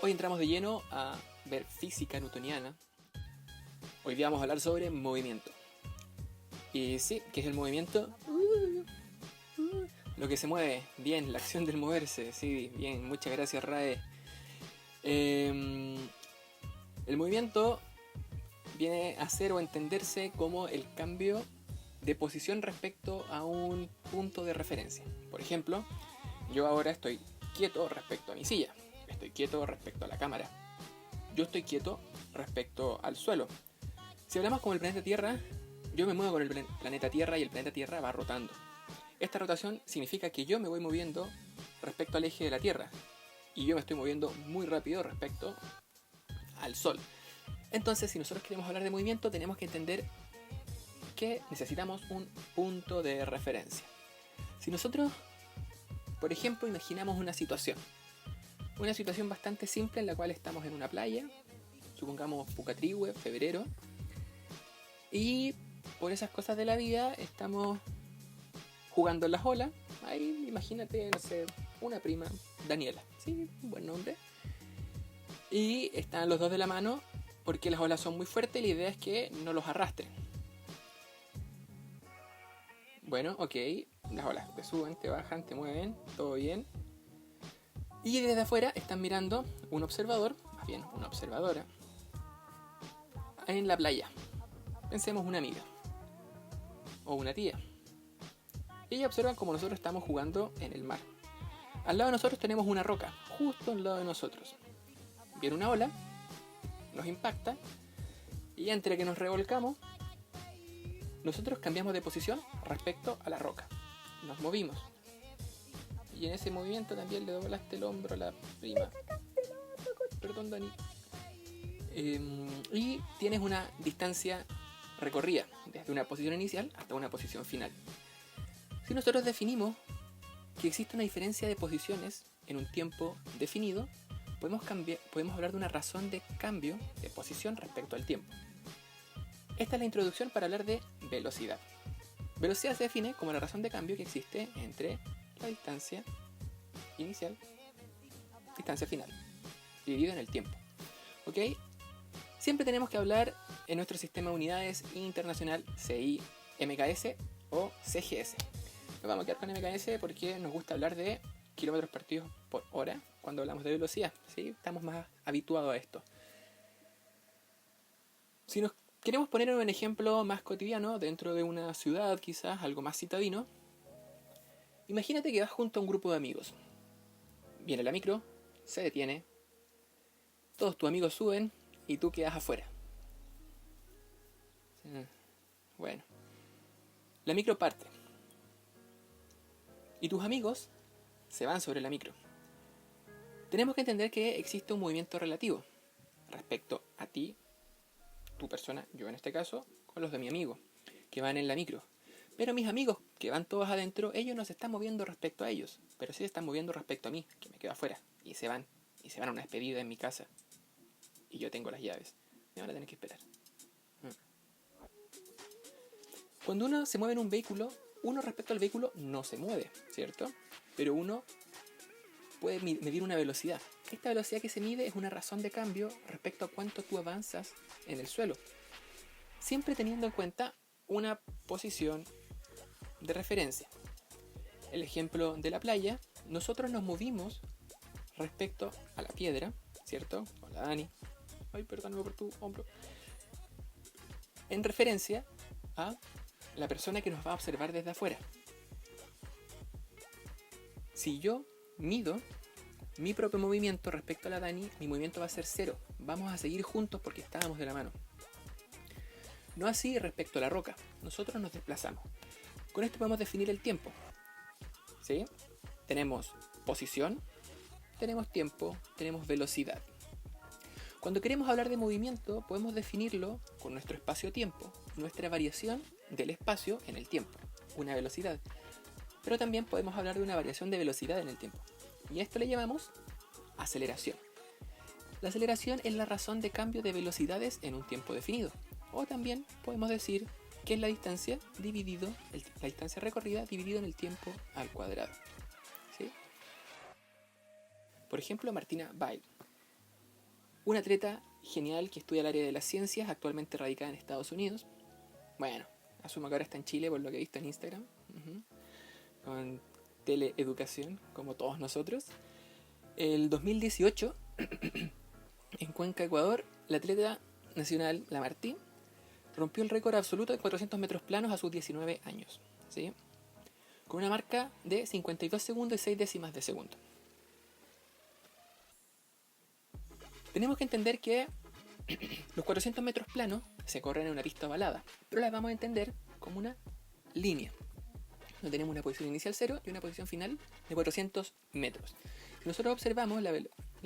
Hoy entramos de lleno a ver física newtoniana. Hoy día vamos a hablar sobre movimiento. Y sí, ¿qué es el movimiento? Lo que se mueve, bien, la acción del moverse, sí, bien, muchas gracias Rae. El movimiento viene a ser o entenderse como el cambio de posición respecto a un punto de referencia. Por ejemplo, yo ahora estoy quieto respecto a mi silla, estoy quieto respecto a la cámara, yo estoy quieto respecto al suelo. Si hablamos con el planeta Tierra, yo me muevo con el planeta Tierra y el planeta Tierra va rotando. Esta rotación significa que yo me voy moviendo respecto al eje de la Tierra y yo me estoy moviendo muy rápido respecto al Sol. Entonces, si nosotros queremos hablar de movimiento, tenemos que entender que necesitamos un punto de referencia. Si nosotros, por ejemplo, imaginamos una situación bastante simple en la cual estamos en una playa, supongamos Pucatrihue, febrero, y por esas cosas de la vida estamos jugando en las olas. Ahí imagínate, no sé, una prima, Daniela, sí, un buen nombre, y están los dos de la mano porque las olas son muy fuertes y la idea es que no los arrastren. Bueno, ok, las olas te suben, te bajan, te mueven, todo bien. Y desde afuera están mirando un observador, más bien una observadora, en la playa. Pensemos una amiga o una tía. Ella observa como nosotros estamos jugando en el mar. Al lado de nosotros tenemos una roca, justo al lado de nosotros. Viene una ola, nos impacta, y entre que nos revolcamos, nosotros cambiamos de posición respecto a la roca. Nos movimos. Y en ese movimiento también le doblaste el hombro a la prima. Perdón, Dani. Y tienes una distancia recorrida, desde una posición inicial hasta una posición final. Si nosotros definimos que existe una diferencia de posiciones en un tiempo definido, podemos hablar de una razón de cambio de posición respecto al tiempo. Esta es la introducción para hablar de velocidad. Velocidad se define como la razón de cambio que existe entre la distancia inicial, distancia final, dividido en el tiempo. ¿Ok? Siempre tenemos que hablar en nuestro sistema de unidades internacional CI, MKS o CGS. Nos vamos a quedar con MKS porque nos gusta hablar de kilómetros partidos por hora cuando hablamos de velocidad, ¿sí? Estamos más habituados a esto. Si nos queremos poner un ejemplo más cotidiano, dentro de una ciudad quizás, algo más citadino, imagínate que vas junto a un grupo de amigos. Viene la micro, se detiene, todos tus amigos suben y tú quedas afuera. Bueno, la micro parte y tus amigos se van sobre la micro. Tenemos que entender que existe un movimiento relativo respecto a ti, tu persona, yo en este caso, con los de mi amigo, que van en la micro. Pero mis amigos, que van todos adentro, ellos no se están moviendo respecto a ellos, pero sí se están moviendo respecto a mí, que me quedo afuera. Y se van a una despedida en mi casa. Y yo tengo las llaves. Me van a tener que esperar. Cuando uno se mueve en un vehículo, uno respecto al vehículo no se mueve, ¿cierto? Pero uno puede medir una velocidad. Esta velocidad que se mide es una razón de cambio respecto a cuánto tú avanzas en el suelo. Siempre teniendo en cuenta una posición de referencia. El ejemplo de la playa, nosotros nos movimos respecto a la piedra, ¿cierto? Hola Dani. Ay, perdóname por tu hombro. En referencia a la persona que nos va a observar desde afuera. Si yo mido mi propio movimiento respecto a la Dani, mi movimiento va a ser cero. Vamos a seguir juntos porque estábamos de la mano. No así respecto a la roca. Nosotros nos desplazamos. Con esto podemos definir el tiempo. ¿Sí? Tenemos posición, tenemos tiempo, tenemos velocidad. Cuando queremos hablar de movimiento, podemos definirlo con nuestro espacio-tiempo, nuestra variación del espacio en el tiempo, una velocidad. Pero también podemos hablar de una variación de velocidad en el tiempo. Y a esto le llamamos aceleración. La aceleración es la razón de cambio de velocidades en un tiempo definido. O también podemos decir que es la distancia recorrida dividido en el tiempo al cuadrado. ¿Sí? Por ejemplo, Martina Weil, una atleta genial que estudia el área de las ciencias, actualmente radicada en Estados Unidos. Bueno, asumo que ahora está en Chile por lo que he visto en Instagram. Con teleeducación, como todos nosotros. El 2018, en Cuenca, Ecuador, la atleta nacional Lamartine rompió el récord absoluto de 400 metros planos a sus 19 años, ¿sí? Con una marca de 52 segundos y 6 décimas de segundo. Tenemos que entender que los 400 metros planos se corren en una pista ovalada, pero las vamos a entender como una línea. No tenemos una posición inicial 0 y una posición final de 400 metros. Si nosotros observamos, la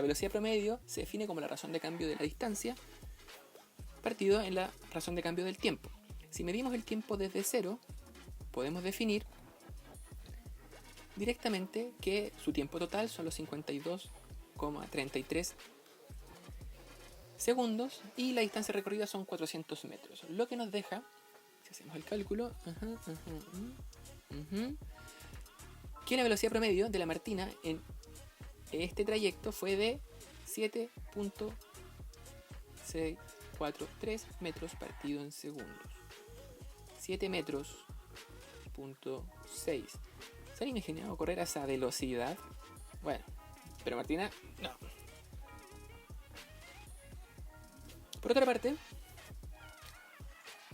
velocidad promedio se define como la razón de cambio de la distancia partido en la razón de cambio del tiempo. Si medimos el tiempo desde 0, podemos definir directamente que su tiempo total son los 52,33 segundos y la distancia recorrida son 400 metros. Lo que nos deja, si hacemos el cálculo, que la velocidad promedio de la Martina en este trayecto fue de 7.643 metros partido en segundos. 7 metros, punto 6. ¿Se han imaginado correr a esa velocidad? Bueno, pero Martina, no. Por otra parte,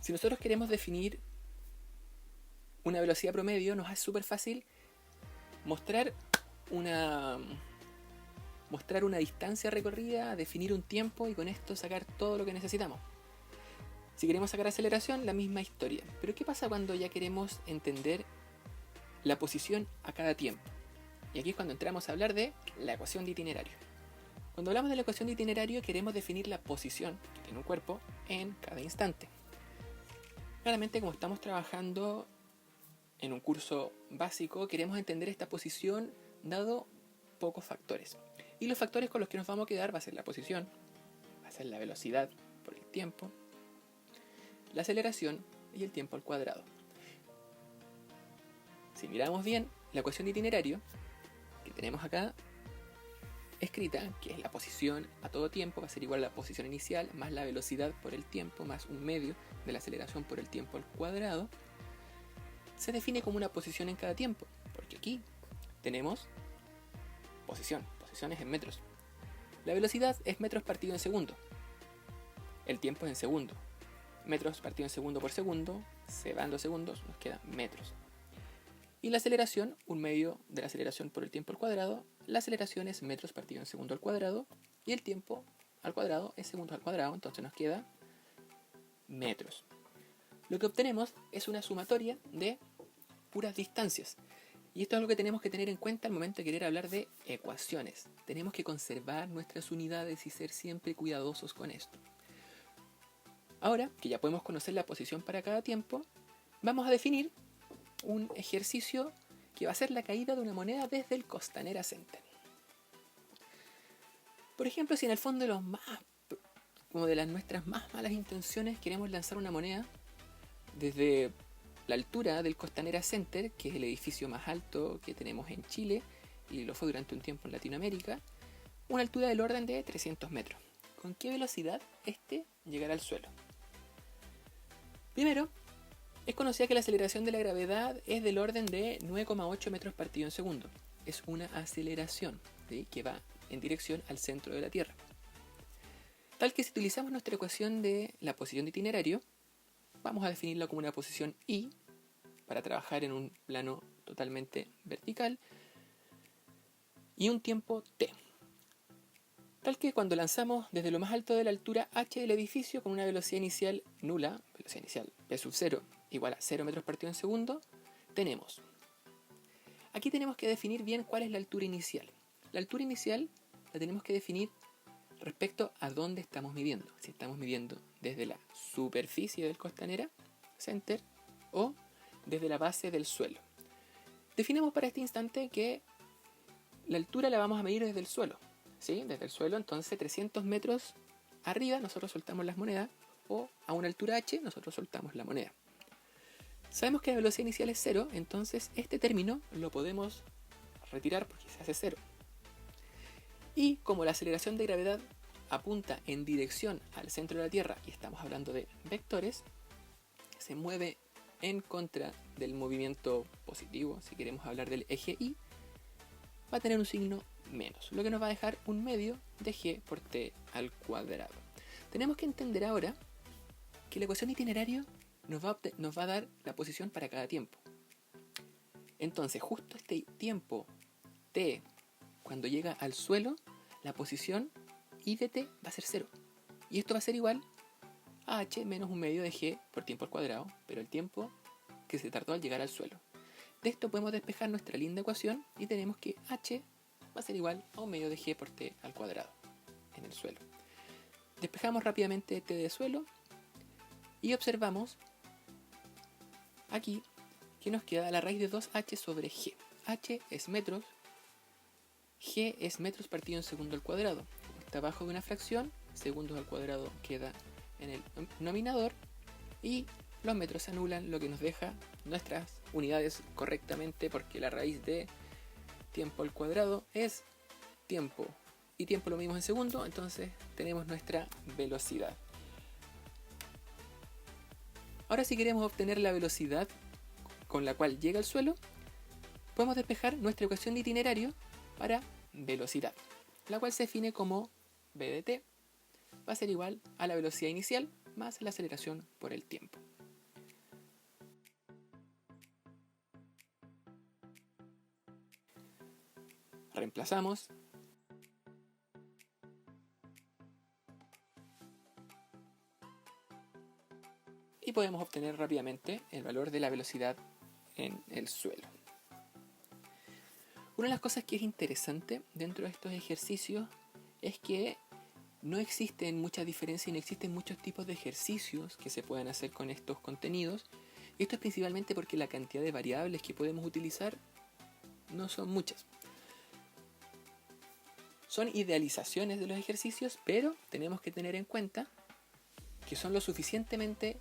si nosotros queremos definir una velocidad promedio, nos es súper fácil mostrar una distancia recorrida, definir un tiempo y con esto sacar todo lo que necesitamos. Si queremos sacar aceleración, la misma historia. Pero ¿qué pasa cuando ya queremos entender la posición a cada tiempo? Y aquí es cuando entramos a hablar de la ecuación de itinerario. Cuando hablamos de la ecuación de itinerario, queremos definir la posición que tiene un cuerpo en cada instante. Claramente, como estamos trabajando en un curso básico, queremos entender esta posición dado pocos factores. Y los factores con los que nos vamos a quedar va a ser la posición, va a ser la velocidad por el tiempo, la aceleración y el tiempo al cuadrado. Si miramos bien, la ecuación de itinerario que tenemos acá escrita, que es la posición a todo tiempo, va a ser igual a la posición inicial más la velocidad por el tiempo más un medio de la aceleración por el tiempo al cuadrado, se define como una posición en cada tiempo, porque aquí tenemos posiciones en metros. La velocidad es metros partido en segundo, el tiempo es en segundo, metros partido en segundo por segundo, se van los segundos, nos quedan metros. Y la aceleración, un medio de la aceleración por el tiempo al cuadrado, la aceleración es metros partido en segundo al cuadrado y el tiempo al cuadrado es segundos al cuadrado, entonces nos queda metros. Lo que obtenemos es una sumatoria de puras distancias. Y esto es algo que tenemos que tener en cuenta al momento de querer hablar de ecuaciones. Tenemos que conservar nuestras unidades y ser siempre cuidadosos con esto. Ahora que ya podemos conocer la posición para cada tiempo, vamos a definir un ejercicio que va a ser la caída de una moneda desde el Costanera Center. Por ejemplo, si en el fondo de nuestras más malas intenciones queremos lanzar una moneda desde la altura del Costanera Center, que es el edificio más alto que tenemos en Chile y lo fue durante un tiempo en Latinoamérica, una altura del orden de 300 metros. ¿Con qué velocidad este llegará al suelo? Primero, es conocida que la aceleración de la gravedad es del orden de 9,8 metros partido en segundo. Es una aceleración, ¿sí?, que va en dirección al centro de la Tierra. Tal que si utilizamos nuestra ecuación de la posición de itinerario, vamos a definirla como una posición I para trabajar en un plano totalmente vertical y un tiempo T. Tal que cuando lanzamos desde lo más alto de la altura H del edificio con una velocidad inicial nula, velocidad inicial P sub 0 igual a 0 metros partido en segundo, tenemos. Aquí tenemos que definir bien cuál es la altura inicial. La altura inicial la tenemos que definir respecto a dónde estamos midiendo. Si estamos midiendo desde la superficie del Costanera Center o desde la base del suelo. Definimos para este instante que la altura la vamos a medir desde el suelo. ¿Sí? Desde el suelo, entonces 300 metros arriba nosotros soltamos las monedas o a una altura h nosotros soltamos la moneda. Sabemos que la velocidad inicial es 0, entonces este término lo podemos retirar porque se hace 0. Y como la aceleración de gravedad apunta en dirección al centro de la Tierra, y estamos hablando de vectores, se mueve en contra del movimiento positivo, si queremos hablar del eje Y, va a tener un signo menos, lo que nos va a dejar un medio de g por t al cuadrado. Tenemos que entender ahora que la ecuación de itinerario nos va a dar la posición para cada tiempo. Entonces, justo este tiempo t, cuando llega al suelo, la posición y de t va a ser 0. Y esto va a ser igual a h menos un medio de g por tiempo al cuadrado, pero el tiempo que se tardó al llegar al suelo. De esto podemos despejar nuestra linda ecuación y tenemos que h va a ser igual a un medio de g por t al cuadrado en el suelo. Despejamos rápidamente t de suelo y observamos aquí que nos queda la raíz de 2h sobre g. h es metros, g es metros partido en segundo al cuadrado. Como está abajo de una fracción, segundos al cuadrado queda en el denominador y los metros se anulan, lo que nos deja nuestras unidades correctamente, porque la raíz de tiempo al cuadrado es tiempo y tiempo lo medimos en segundo, entonces tenemos nuestra velocidad. Ahora, si queremos obtener la velocidad con la cual llega al suelo, podemos despejar nuestra ecuación de itinerario para velocidad, la cual se define como v de t va a ser igual a la velocidad inicial más la aceleración por el tiempo. Reemplazamos y podemos obtener rápidamente el valor de la velocidad en el suelo. Una de las cosas que es interesante dentro de estos ejercicios es que no existen muchas diferencias y no existen muchos tipos de ejercicios que se puedan hacer con estos contenidos. Esto es principalmente porque la cantidad de variables que podemos utilizar no son muchas. Son idealizaciones de los ejercicios, pero tenemos que tener en cuenta que son lo suficientemente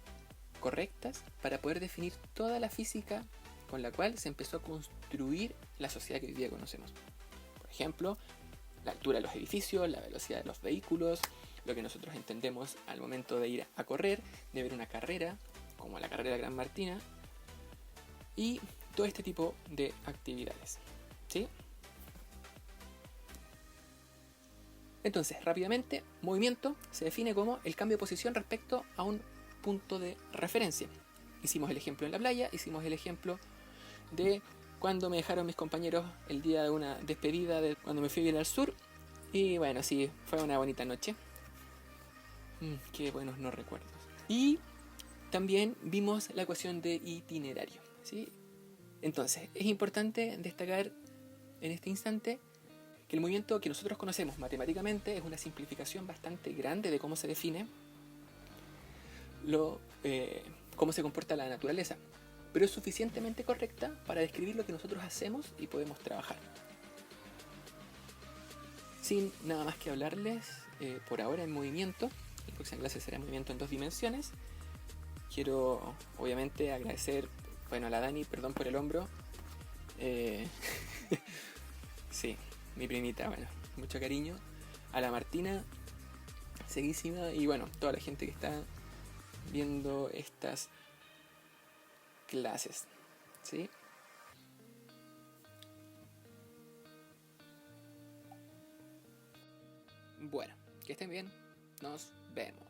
correctas para poder definir toda la física con la cual se empezó a construir la sociedad que hoy día conocemos. Por ejemplo, la altura de los edificios, la velocidad de los vehículos, lo que nosotros entendemos al momento de ir a correr, de ver una carrera, como la carrera de Gran Martina, y todo este tipo de actividades, ¿sí? Entonces, rápidamente, movimiento se define como el cambio de posición respecto a un punto de referencia. Hicimos el ejemplo en la playa, hicimos el ejemplo de cuando me dejaron mis compañeros el día de una despedida de cuando me fui bien al sur. Y bueno, sí, fue una bonita noche. Qué buenos no recuerdos. Y también vimos la ecuación de itinerario, ¿sí? Entonces, es importante destacar en este instante que el movimiento que nosotros conocemos matemáticamente es una simplificación bastante grande de cómo se define cómo se comporta la naturaleza, pero es suficientemente correcta para describir lo que nosotros hacemos y podemos trabajar. Sin nada más que hablarles por ahora en movimiento, la próxima clase será movimiento en 2 dimensiones. Quiero obviamente agradecer, a la Dani, perdón por el hombro. Sí, mi primita, mucho cariño. A la Martina, seguísima, y toda la gente que está viendo estas clases, ¿sí? Bueno, que estén bien, nos vemos.